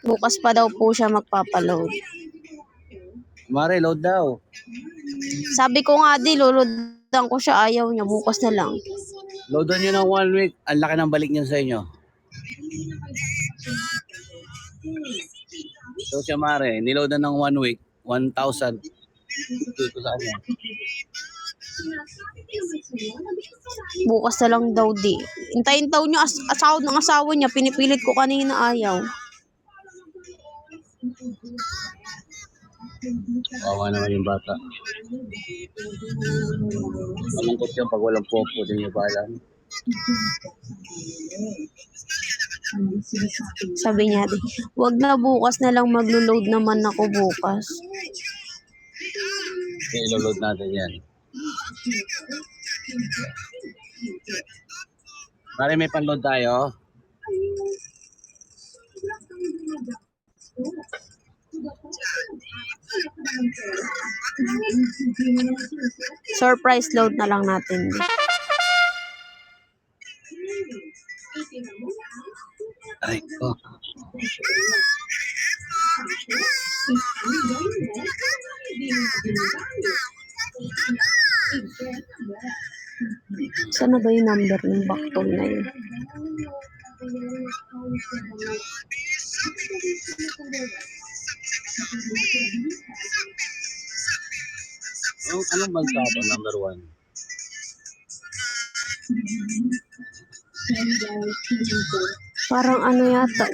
Bukas pa daw po siya magpapaload. Mare, load daw. Sabi ko nga di, lolodan ko siya. Ayaw niya. Bukas na lang. Loadan nyo ng 1 week. Ang laki ng balik niyan sa inyo. So siya Mare, niloadan ng 1 week. 1,000. Dito sa kanya. Bukas na lang daw di. Hintayin daw niya asawad ng asawa niya. Pinipilit ko kanina, ayaw. Kawawa naman yung bata. Malungkot yan pag walang popo. Hindi nyo ba alam? Sabi niya, wag na, bukas na lang, maglo-load naman ako bukas. Okay, ilo-load natin yan. Mare, may pan-load tayo. Surprise load na lang natin. Ay, oh. Sana ba yung number ng baktol na yun? Anong bansa ito, number 1? Parang ano yata,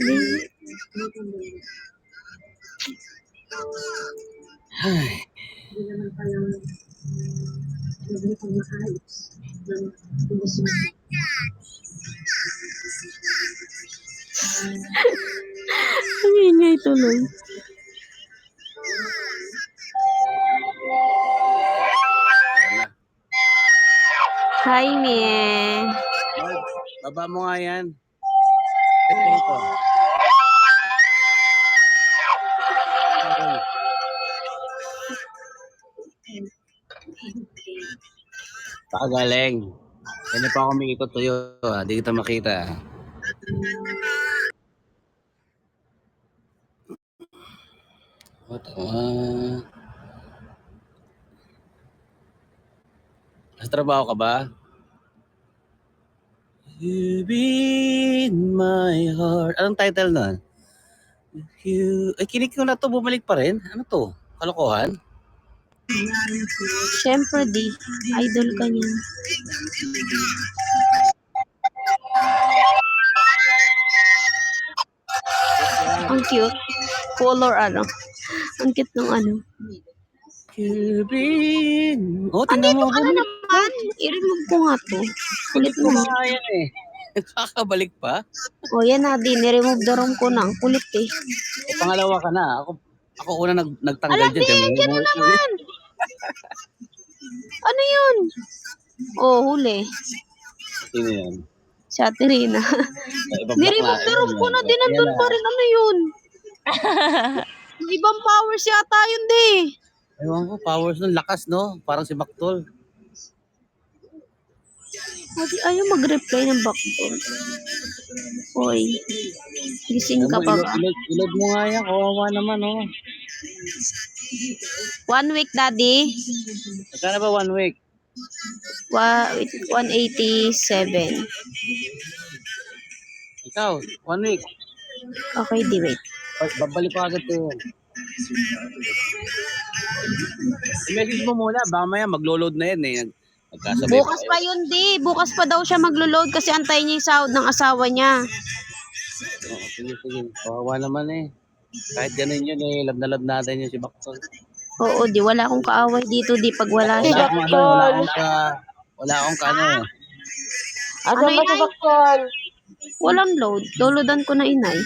Ay. Ang ingay tuloy. Hi, Mie. Baba mo nga yan. Ito. Pakagaling. Hindi pa ako umiikot sa'yo. Hindi kita makita. Nasa trabaho ka ba? You be in my heart. Anong title nun? Ay, kinig ko na to. Bumalik pa rin. Ano to? Kalokohan? Siyempre, di. Idol ka niyan. Ang cute. Color ano. Ang cute ng ano. Tingnan mo. Ano naman? I-remove ko nga to. Kulit mo. Yan eh. Kakabalik pa? O yan na din. I-remove the room ko na. Ang kulit eh. Pangalawa ka na. Ako una nagtanggal dyan. Yan na naman. Ano yun? Oh, huli. Sino yan? Si Ate Rina. Ni-remove the room ko na din. Nandun pa rin. Ano yun? Ibang powers yata yun di. Ewan ko, powers nun, lakas no? Parang si Baktol. Ayaw mag-reply ng Baktol. Hoy, gising ka pa ba? Ilog mo nga yan, kawawa naman oh. 1 week, Daddy. Magkano ba 1 week? 187. Ikaw, 1 week. Okay, di wait. Babalik ko agad ko yun. I-message mo muna, baka maya maglo-load na yan eh. Bukas pa yun di. Bukas pa daw siya maglo-load kasi antayin niya yung sahod ng asawa niya. Sige. Kawawa naman eh. Kahit ganun yun eh, lab na lab natin yun si Baktol. Oo, di. Wala akong kaaway dito di pag wala siya. Wala akong kano. Ano ba si Baktol? Walang load. Lolodan ko na inay.